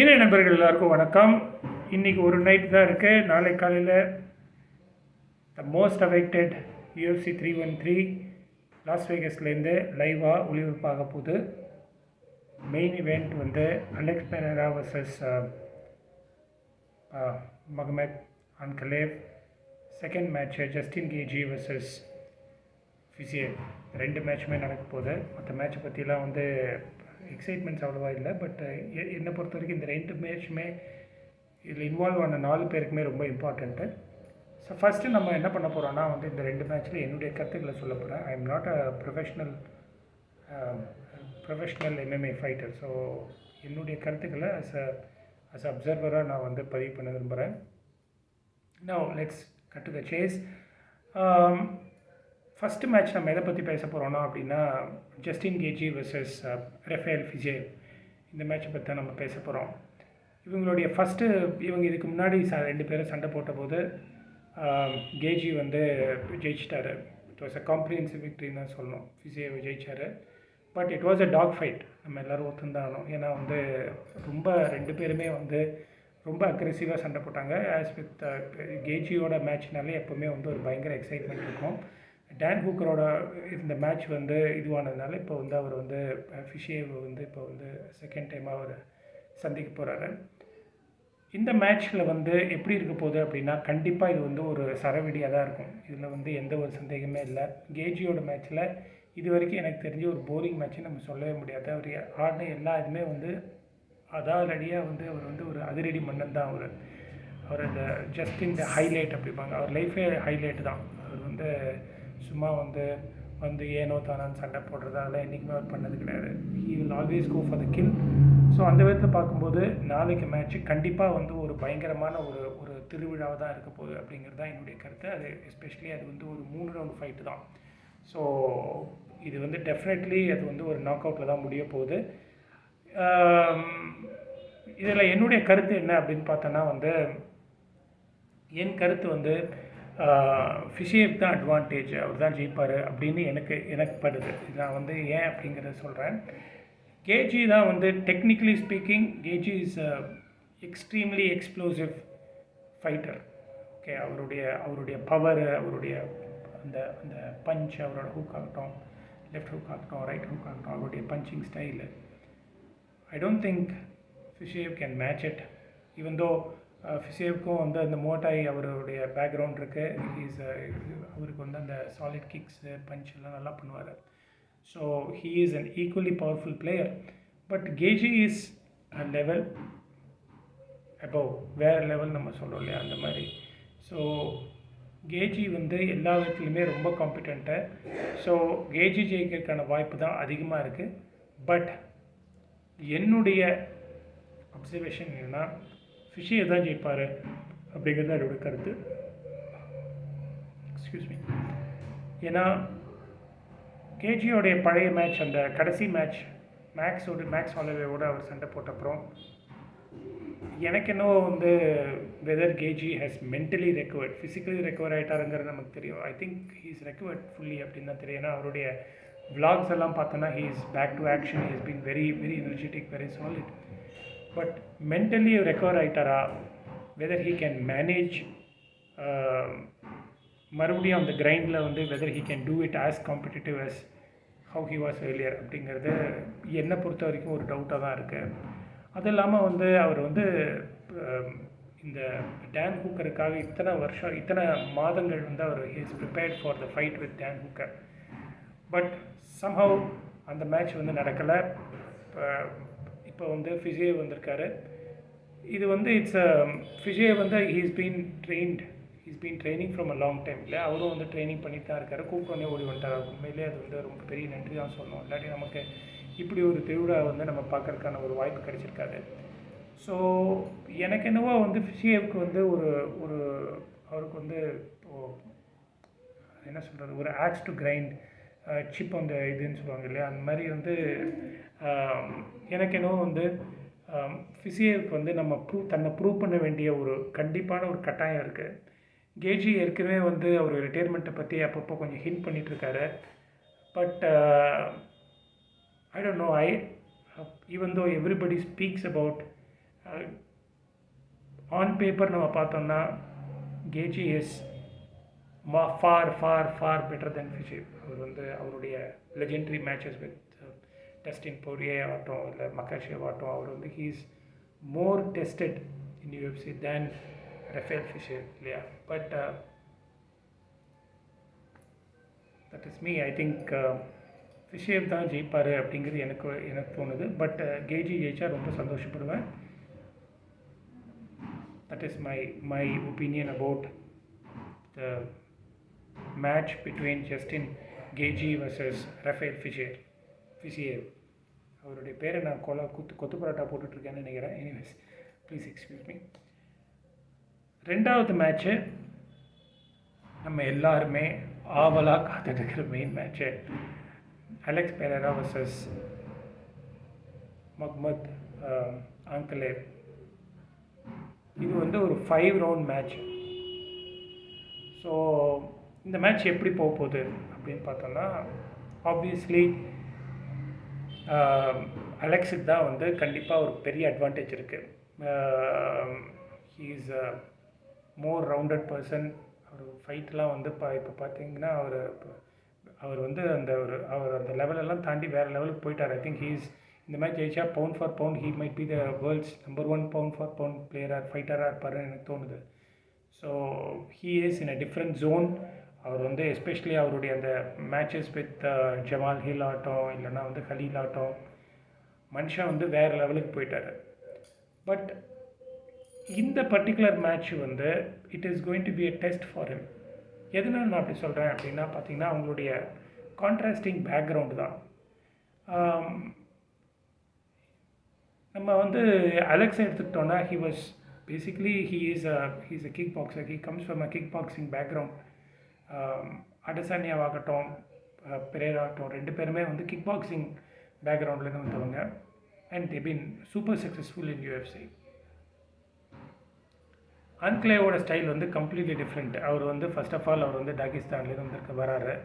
இணைய நண்பர்கள் எல்லாருக்கும் வணக்கம். இன்றைக்கி ஒரு நைட் தான் இருக்குது. நாளை காலையில் the most awaited UFC 313 Las வேகஸ்லேருந்து லைவாக ஒளிபரப்பாக போகுது. மெயின் இவெண்ட் வந்து Alex Pereira versus Magomed Ankalaev. Second match Justin Gaethje versus Fiziev. ரெண்டு மேட்சுமே நடக்க போகுது. மற்ற மேட்சை பற்றிலாம் வந்து எக்ஸைட்மெண்ட்ஸ் அவ்வளோவா இல்லை. பட் என்னை பொறுத்த வரைக்கும் இந்த ரெண்டு மேட்சுமே இதில் இன்வால்வ் ஆன 4 பேருக்குமே ரொம்ப இம்பார்ட்டண்ட்டு. ஸோ ஃபஸ்ட்டு நம்ம என்ன பண்ண போகிறோன்னா வந்து இந்த ரெண்டு மேட்ச்சில் என்னுடைய கருத்துக்களை சொல்ல போகிறேன். I am not a professional MMA fighter. So என்னுடைய கருத்துக்களை அஸ் அப்சர்வராக நான் வந்து பதிவு பண்ண விரும்புகிறேன். Now let's cut to the chase. First match நம்ம எதை பற்றி பேச போகிறோன்னா அப்படின்னா Justin Gaethje versus Rafael Fiziev. இந்த மேட்சை பற்றி தான் நம்ம பேச போகிறோம். இவங்களுடைய இவங்க இதுக்கு முன்னாடி ரெண்டு பேரும் சண்டை போட்டபோது கேஜி வந்து ஜெயிச்சிட்டாரு. இட் வாஸ் அ காம்ப்ரிஹென்சிவ் விக்ட்ரின்னு தான் சொல்லணும். ஃபிசியேவ் ஜெயிச்சார். But it was a dog fight. நம்ம எல்லோரும் ஒத்துந்தாகணும். ஏன்னா வந்து ரொம்ப ரெண்டு பேருமே வந்து ரொம்ப அக்ரெசிவாக சண்டை போட்டாங்க. ஆஸ் வித் கேஜியோட மேட்ச்னாலே எப்போவுமே வந்து ஒரு பயங்கர எக்ஸைட்மெண்ட் இருக்கும். டான் ஹூக்கரோட இந்த மேட்ச் வந்து இதுவானதுனால இப்போ வந்து அவர் வந்து ஃபிஷேவ் வந்து இப்போ வந்து செகண்ட் டைமாக அவர் சந்திக்க போகிறாரு. இந்த மேட்ச்சில் வந்து எப்படி இருக்க போகுது அப்படின்னா கண்டிப்பாக இது வந்து ஒரு சரவெடியாக தான் இருக்கும். இதில் வந்து எந்த ஒரு சந்தேகமே இல்லை. கேஜியோட மேட்ச்சில் இது வரைக்கும் எனக்கு தெரிஞ்ச ஒரு போரிங் மேட்ச்சு நம்ம சொல்லவே முடியாது. அவர் ஆடின எல்லா இதுவுமே வந்து அதாவடியாக வந்து அவர் வந்து ஒரு அதிரடி மன்னன் தான். அவர் இந்த ஜஸ்ட் இந்த ஹைலைட் அப்படிப்பாங்க. அவர் லைஃபே ஹைலைட் தான். அவர் வந்து சும்மா வந்து ஏனோ தானான்னு சண்டை போடுறது அதெல்லாம் என்றைக்குமே அவர் பண்ணது கிடையாது. He will always go for the kill. So அந்த விதத்தில் பார்க்கும்போது நாளைக்கு மேட்ச்சு கண்டிப்பாக வந்து ஒரு பயங்கரமான ஒரு திருவிழாவாக தான் இருக்க போகுது அப்படிங்கிறது தான் என்னுடைய கருத்து. அது எஸ்பெஷலி அது வந்து ஒரு 3 ரவுண்ட் ஃபைட்டு தான். ஸோ இது வந்து டெஃபினெட்லி அது வந்து ஒரு நாக் அவுட்டில் தான் முடிய போகுது. இதில் என்னுடைய கருத்து என்ன அப்படின்னு பார்த்தோன்னா வந்து என் கருத்து வந்து ஃபிஷேவ் தான் அட்வான்டேஜ், அவர் தான் ஜெயிப்பார் அப்படின்னு எனக்கு படுது. நான் வந்து ஏன் அப்படிங்கிறத சொல்கிறேன். கேஜி தான் வந்து technically speaking Gaethje is extremely explosive fighter. Okay, அவருடைய பவர், அவருடைய அந்த அந்த பஞ்ச், அவரோட ஹூக் ஆகட்டும், லெஃப்ட் ஹூக் ஆகட்டும், ரைட் ஹூக் ஆகட்டும், அவருடைய punching style, I don't think Fiziev can match it. Even though ஃபிஷேவுக்கும் வந்து அந்த மோட்டாய் அவருடைய பேக்ரவுண்ட் இருக்குது. அவருக்கு வந்து அந்த சாலிட் கிக்ஸு பஞ்ச் எல்லாம் நல்லா பண்ணுவார். So he is an equally powerful player. But KG is a level above, வேறு லெவல் நம்ம சொல்கிறோம் இல்லையா, அந்த மாதிரி. ஸோ கேஜி வந்து எல்லா விதத்துலையுமே ரொம்ப காம்பிடென்ட்டு. ஸோ கேஜி ஜெயிக்கிறதுக்கான வாய்ப்பு தான் அதிகமாக இருக்குது. பட் என்னுடைய அப்சர்வேஷன் என்னென்னா ஃபிஷேவ் தான் ஜெயிப்பார் அப்படிங்கிறது என்னோட கருத்து. Excuse me. ஏன்னா கேஜியோடைய பழைய மேட்ச், அந்த கடைசி மேட்ச் மேக்ஸ் ஹாலோவேவோடு அவர் சண்டை போட்டப்புறம் எனக்கு என்னவோ வந்து whether Gaethje has mentally recovered, physically recover ஆகிட்டாருங்கிறது நமக்கு தெரியும். I think he is recovered fully அப்படின்னு தான் தெரியும். ஏன்னா அவருடைய விளாக்ஸ் எல்லாம் பார்த்தோன்னா he is back to action. He is been very very energetic, very solid. But mentally recover ஆகிட்டாரா, வெதர் ஹீ கேன் மேனேஜ் மறுபடியும் அந்த கிரைண்டில் வந்து whether he can do it as competitive as how he was earlier அப்படிங்கிறது என்னை பொறுத்த வரைக்கும் ஒரு டவுட்டாக தான் இருக்குது. அது இல்லாமல் வந்து அவர் வந்து இந்த டான் ஹூக்கருக்காக இத்தனை மாதங்கள் வந்து அவர் is prepared for the fight with Dan Hooker. But somehow அந்த மேட்ச் வந்து நடக்கலை. இப்போ வந்து ஃபிஷேவ் வந்திருக்காரு. இது வந்து ஃபிஷேவ் வந்து he's been training from a long time. இல்லை, அவரும் வந்து ட்ரைனிங் பண்ணிட்டு தான் இருக்கார். கூப்பிட்டோன்னே ஓடி வந்துட்டார். உண்மையிலே அது வந்து ரொம்ப பெரிய நன்றி தான் சொல்லணும். இல்லாட்டி நமக்கு இப்படி ஒரு திருவிழா வந்து நம்ம பார்க்கறதுக்கான ஒரு வாய்ப்பு கிடைச்சிருக்காது. ஸோ எனக்கு என்னவோ வந்து ஃபிஷேவுக்கு வந்து அவருக்கு வந்து என்ன சொல்கிறது, ஒரு ஆக்ஸ் டு கிரைண்ட் சிப் அந்த இதுன்னு சொல்லுவாங்க இல்லையா, அந்த மாதிரி வந்து எனக்கு என்னவோ வந்து ஃபிஷேவுக்கு வந்து தன்னை ப்ரூவ் பண்ண வேண்டிய ஒரு கண்டிப்பான ஒரு கட்டாயம் இருக்குது. கேஜி ஏற்கனவே வந்து அவர் ரிட்டையர்மெண்ட்டை பற்றி அப்பப்போ கொஞ்சம் ஹிண்ட் பண்ணிகிட்ருக்காரு. But I don't know, even though everybody speaks about on paper நம்ம பார்த்தோம்னா Gaethje is far better then Fiziev. அவர் வந்து அவருடைய legendary matches with Dustin Poirier ஆகட்டும் இல்லை மக்காஷேவ் ஆகட்டும், அவர் வந்து he is more tested in UFC than Rafael Fiziev இல்லையா. But that is me. I think Fiziev தான் ஜெயிப்பார் அப்படிங்கிறது எனக்கு தோணுது. பட் கேஜி ஜெயிச்சா ரொம்ப சந்தோஷப்படுவேன். That is my opinion about the match between Justin Gaethje versus Rafael Fiziev. அவருடைய பேரை நான் கொத்து பரோட்டா போட்டுட்ருக்கேன்னு நினைக்கிறேன். Anyways please excuse me. ரெண்டாவது மேட்ச்சு நம்ம எல்லாருமே ஆவலாக காத்துட்ருக்கிற main match, Alex Pereira versus Muhammad Ankalaev. இது வந்து ஒரு 5 ரவுண்ட் மேட்ச். ஸோ இந்த மேட்ச் எப்படி போக போகுது அப்படின்னு பார்த்தோம்னா, ஆப்வியஸ்லி அலெக்ஸுக்கு தான் வந்து கண்டிப்பாக ஒரு பெரிய அட்வான்டேஜ் இருக்குது. He is a more rounded person. அவர் ஃபைட்லாம் வந்து இப்போ பார்த்தீங்கன்னா அவர் வந்து அவர் அந்த லெவலெல்லாம் தாண்டி வேறு லெவலுக்கு போயிட்டார். ஐ திங்க் இந்த மேட்ச் ஜெயிச்சா pound for pound he might be the world's number 1 pound for pound பிளேயராக ஃபைட்டராக இருப்பார்னு எனக்கு தோணுது. So he is in a different zone. அவர் வந்து எஸ்பெஷலி அவருடைய அந்த மேட்சஸ் வித் ஜமால் ஹில் ஆகட்டும் இல்லைன்னா வந்து ஹலீல் ஆகட்டும், மனுஷன் வந்து வேறு லெவலுக்கு போயிட்டார். பட் இந்த பர்டிகுலர் மேட்ச் வந்து it is going to be a test for him. எதனால் நான் அப்படி சொல்கிறேன் அப்படின்னா பார்த்தீங்கன்னா, அவங்களுடைய கான்ட்ராஸ்டிங் பேக்ரவுண்டு தான். நம்ம வந்து அலெக்ஸை எடுத்துக்கிட்டோன்னா he was basically he is a kick boxer. He comes from a kick boxing background. அடசானியாவாகட்டும் பெரேராகட்டும் 2 பேருமே வந்து கிக் பாக்ஸிங் பேக்ரவுண்ட்லேருந்து வந்தவங்க. And they been super successful in UFC. ஆன்க்லேவோட ஸ்டைல் வந்து கம்ப்ளீட்லி டிஃப்ரெண்ட். அவர் வந்து ஃபர்ஸ்ட் ஆஃப் ஆல் அவர் வந்து டாகிஸ்தான்லேருந்து வராரு.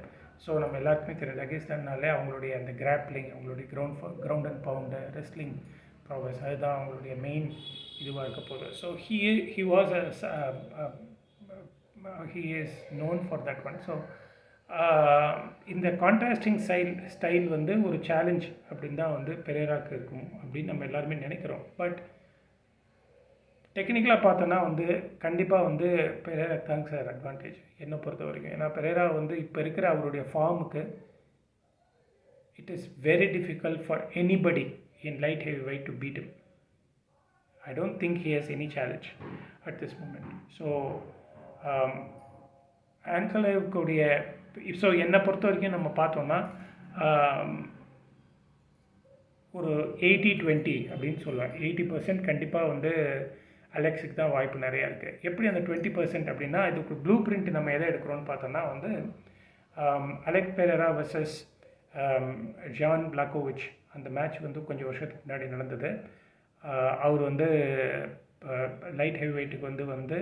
ஸோ நம்ம எல்லாருக்குமே தெரியும் டாகிஸ்தான்னாலே அவங்களுடைய அந்த கிராப்லிங், அவங்களுடைய ground and pound wrestling progress, அதுதான் அவங்களுடைய மெயின் இதுவாக இருக்க போகுது. So he is known for that one. So இந்த கான்ட்ராஸ்டிங் ஸ்டைல் வந்து ஒரு சேலஞ்ச் அப்படின்னு தான் வந்து பெரேராக்கு இருக்கும் அப்படின்னு நம்ம எல்லாருமே நினைக்கிறோம். பட் டெக்னிக்கலாக பார்த்தோன்னா வந்து கண்டிப்பாக வந்து பெரேராக்கு தாங்க சார் அட்வான்டேஜ் என்னை பொறுத்த வரைக்கும். ஏன்னா பெரேரா வந்து இப்போ இருக்கிற அவருடைய ஃபார்முக்கு it is very difficult for anybody in light heavyweight to beat him. I don't think he has any challenge at this moment. So ஆன்கலேவுக்குடைய ஸோ என்னை பொறுத்த வரைக்கும் நம்ம பார்த்தோன்னா ஒரு 80-20 அப்படின்னு சொல்லுவேன். 80% கண்டிப்பாக வந்து அலெக்ஸுக்கு தான் வாய்ப்பு நிறையா இருக்குது. எப்படி அந்த 20% அப்படின்னா, இதுக்கு ப்ளூ பிரிண்ட் நம்ம எதை எடுக்கிறோன்னு பார்த்தோன்னா வந்து அலெக்ஸ் பெரேரா வர்சஸ் ஜான் பிளாக்கோவிச் அந்த மேட்ச் வந்து கொஞ்சம் வருஷத்துக்கு முன்னாடி நடந்தது. அவர் வந்து லைட் ஹெவி வெயிட்டுக்கு வந்து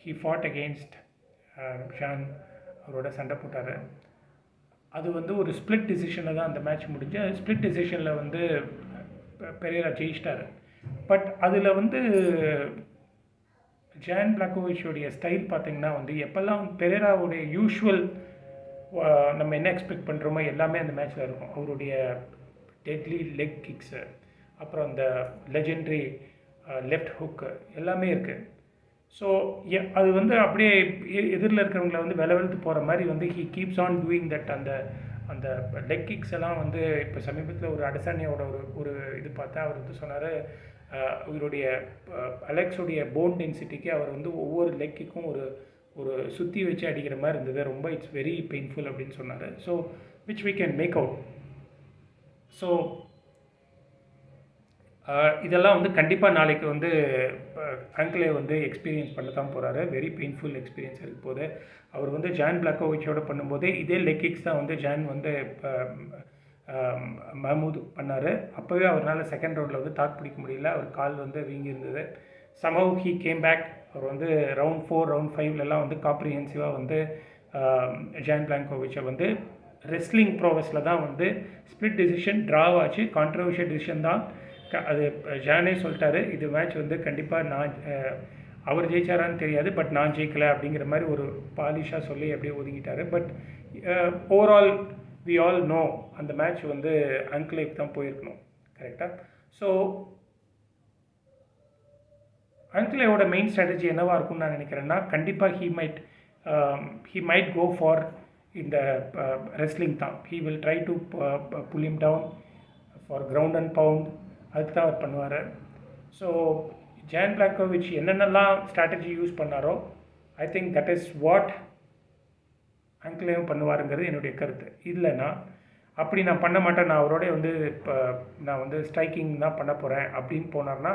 ஹீ ஃபாட் அகெயின்ஸ்ட் ஷான், அவரோட சண்டை போட்டார். அது வந்து ஒரு ஸ்ப்ளிட் டிசிஷனில் தான் அந்த மேட்ச் முடிஞ்சு. ஸ்ப்ளிட் டிசிஷனில் வந்து பெரேரா ஜெயிச்சிட்டார். பட் அதில் வந்து ஜான் பிளாக்கோவிச்சோடைய ஸ்டைல் பார்த்திங்கன்னா வந்து எப்போல்லாம் பெரேராவுடைய யூஷுவல் நம்ம என்ன எக்ஸ்பெக்ட் பண்ணுறோமோ எல்லாமே அந்த மேட்ச்சில் இருக்கும். அவருடைய டெட்லி லெக் கிக்ஸு, அப்புறம் அந்த லெஜெண்டரி லெஃப்ட் ஹுக்கு எல்லாமே இருக்குது. ஸோ அது வந்து அப்படியே எதிரில் இருக்கிறவங்கள வந்து வெளுத்து போகிற மாதிரி வந்து he keeps on doing that. அந்த லெக் கிக்ஸ் எல்லாம் வந்து இப்போ சமீபத்தில் ஒரு அடசானியோட ஒரு இது பார்த்தா அவர் வந்து சொன்னார், இவருடைய அலெக்ஸுடைய போன் டென்சிட்டிக்கு அவர் வந்து ஒவ்வொரு லெக் கிக்கும் ஒரு சுற்றி வச்சு அடிக்கிற மாதிரி இருந்தது. ரொம்ப இட்ஸ் வெரி பெயின்ஃபுல் அப்படின்னு சொன்னார். So which we can make out. So இதெல்லாம் வந்து கண்டிப்பாக நாளைக்கு வந்து ஆன்க்லேவ் வந்து எக்ஸ்பீரியன்ஸ் பண்ண தான் போகிறாரு. வெரி பெயின்ஃபுல் எக்ஸ்பீரியன்ஸ் இருக்க போது. அவர் வந்து ஜான் பிளாக்கோவிச்சோட பண்ணும்போதே இதே லெக் கிக்ஸ் தான் வந்து ஜான் வந்து மஹமூத் பண்ணார். அப்போவே அவரால் செகண்ட் ரவுண்டில் வந்து தாக்கு பிடிக்க முடியல. அவர் கால் வந்து வீங்கி இருந்தது. Somehow he came back. அவர் வந்து ரவுண்ட் 4 ரவுண்ட் 5லலாம் வந்து காம்ப்ரிஹென்சிவாக வந்து ஜான் பிளாக்கோவிச்சை வந்து ரெஸ்லிங் ப்ரோவஸில் தான் வந்து ஸ்ப்ளிட் டிசிஷன் ட்ராவ் ஆச்சு. கான்ட்ரவர்ஷியல் டிசிஷன் தான் அது ஜானே சொல்லிட்டாரு, இது மேட்ச் வந்து கண்டிப்பாக நான் அவர் ஜெயிச்சாரான்னு தெரியாது, பட் நான் ஜெயிக்கலை அப்படிங்கிற மாதிரி ஒரு பாலிஷாக சொல்லி அப்படியே ஒதுங்கிட்டாரு. But overall we all know அந்த மேட்ச் வந்து அன்க்ளேவ் தான் போயிருக்கணும், கரெக்டாக? ஸோ அன்க்ளேவோட மெயின் ஸ்ட்ராட்டஜி என்னவாக இருக்கும்னு நான் நினைக்கிறேன்னா, கண்டிப்பாக he might go for இந்த ரெஸ்லிங் தான். he will try to pull him down for ground and pound. அதுக்கு தான் அவர் பண்ணுவார். ஸோ ஜான் பிளாங்கோவிச் என்னென்னலாம் ஸ்ட்ராட்டஜி யூஸ் பண்ணாரோ I think that is what அன்க்ளேவும் பண்ணுவாருங்கிறது என்னுடைய கருத்து. இல்லைன்னா அப்படி நான் பண்ண மாட்டேன், நான் அவரோட வந்து இப்போ நான் வந்து ஸ்ட்ரைக்கிங் தான் பண்ண போகிறேன் அப்படின்னு போனார்னா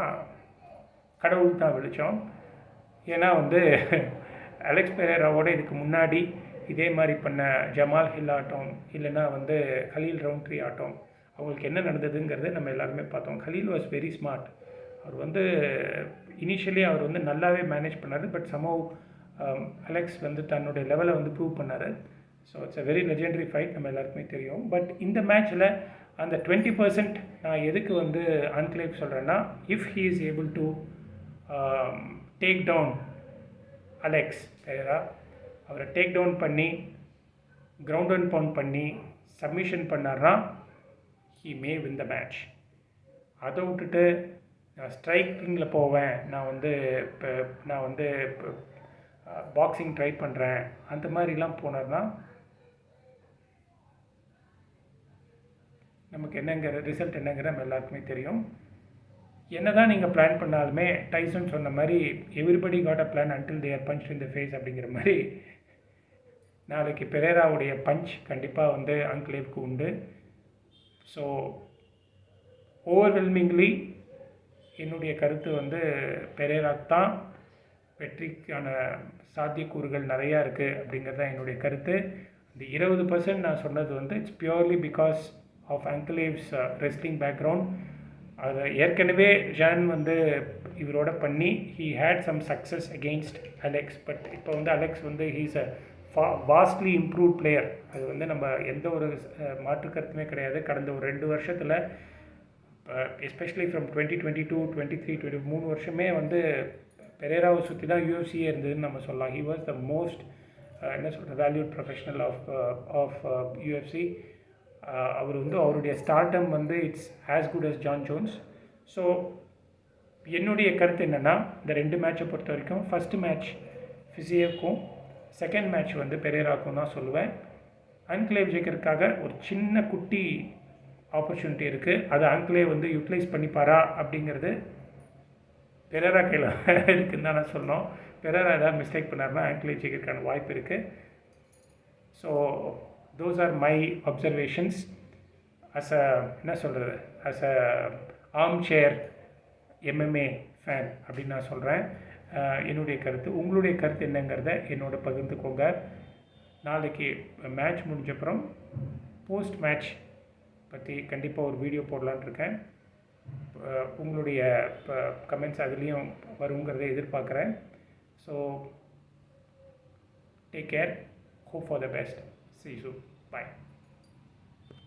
கடவுள் தான் வெளிச்சம். ஏன்னா வந்து அலெக்ஸ் பெரேராவோட இதுக்கு முன்னாடி இதே மாதிரி பண்ண ஜமால் ஹில் ஆட்டம், இல்லைன்னா வந்து கலீல் ரவுண்ட்ரி ஆட்டம், அவங்களுக்கு என்ன நடந்ததுங்கிறது நம்ம எல்லாருமே பார்த்தோம். Khalil was very smart. அவர் வந்து இனிஷியலி அவர் வந்து நல்லாவே மேனேஜ் பண்ணார். பட் சம்ஹவ் அலெக்ஸ் வந்து தன்னுடைய லெவலை வந்து ப்ரூவ் பண்ணார். So it's a very legendary fight, நம்ம எல்லாருக்குமே தெரியும். பட் இந்த மேட்ச்சில் அந்த 20% நான் எதுக்கு வந்து அன்க்ளேவ் சொல்கிறேன்னா, if he is able to take down Alex Pereira, அவரை டேக் டவுன் பண்ணி கிரவுண்ட் அண்ட் பவுண்ட் பண்ணி சப்மிஷன் பண்ணார்னா he may win the match. அதை விட்டுட்டு நான் ஸ்ட்ரைக்கிங்கில் போவேன், நான் வந்து பாக்ஸிங் ட்ரை பண்ணுறேன், அந்த மாதிரிலாம் போனார்னா நமக்கு என்னங்கிற ரிசல்ட் என்னங்கிற நம்ம எல்லாருக்குமே தெரியும். என்ன தான் நீங்கள் பிளான் பண்ணாலுமே டைசன் சொன்ன மாதிரி everybody got a plan until they are punch in the face அப்படிங்கிற மாதிரி நாளைக்கு பெரேராவுடைய பஞ்ச் கண்டிப்பாக வந்து அன்க்ளேவ்க்கு உண்டு. ஸோ ஓவர்வெல்மிங்லி என்னுடைய கருத்து வந்து பெரேரா தான் வெற்றிக்கான சாத்தியக்கூறுகள் நிறையா இருக்குது அப்படிங்கிறது தான் என்னுடைய கருத்து. இந்த 20% நான் சொன்னது வந்து it's purely because of Ankalaev's wrestling background. அதை ஏற்கனவே ஜான் வந்து இவரோட பண்ணி he had some success against Alex. But இப்போ வந்து அலெக்ஸ் வந்து he's a vastly improve player. அது வந்து நம்ம எந்த ஒரு மாற்று கருத்துமே கிடையாது. கடந்த ஒரு 2 வருஷத்தில் எஸ்பெஷலி ஃப்ரம் 2022, 23, 23 வருஷமே வந்து பெரேராவை சுற்றி தான் யூஎஃப்சியே இருந்ததுன்னு நம்ம சொல்லலாம். ஹி வாஸ் த மோஸ்ட் என்ன சொல்கிற வேல்யூட் ப்ரொஃபஷனல் ஆஃப் யூஎஃப்சி. அவர் வந்து அவருடைய ஸ்டார்டம் வந்து it's as good as Jon Jones. So என்னுடைய கருத்து என்னென்னா, இந்த 2 மேட்சை பொறுத்த வரைக்கும் ஃபஸ்ட்டு மேட்ச் ஃபிசியேவுக்கும், செகண்ட் மேட்ச் வந்து பெரேராவுக்கும் தான் சொல்லுவேன். அன்க்ளேவ் ஜெயிக்கிறதுக்காக ஒரு சின்ன குட்டி ஆப்பர்ச்சுனிட்டி இருக்குது. அதை அன்க்ளேவ் வந்து யூட்டிலைஸ் பண்ணிப்பாரா அப்படிங்கிறது பெரேரா கையில் இருக்குதுன்னு தான் நான் சொன்னோம். பெரேரா ஏதாவது மிஸ்டேக் பண்ணார்னா அன்க்ளேவ் ஜெயிக்கிறதுக்கான வாய்ப்பு இருக்குது. So those are my observations as a என்ன சொல்கிறது as a armchair MMA fan அப்படின்னு நான் சொல்கிறேன். என்னுடைய கருத்து. உங்களுடைய கருத்து என்னங்கிறத என்னோட பகிர்ந்துக்கோங்க. நாளைக்கு மேட்ச் முடிஞ்சப்புறம் போஸ்ட் மேட்ச் பற்றி கண்டிப்பாக ஒரு வீடியோ போடலான்னு இருக்கேன். உங்களுடைய கமெண்ட்ஸ் அதுலேயும் வருங்கிறத எதிர்பார்க்குறேன். So take care, hope for the best. See you soon. Bye.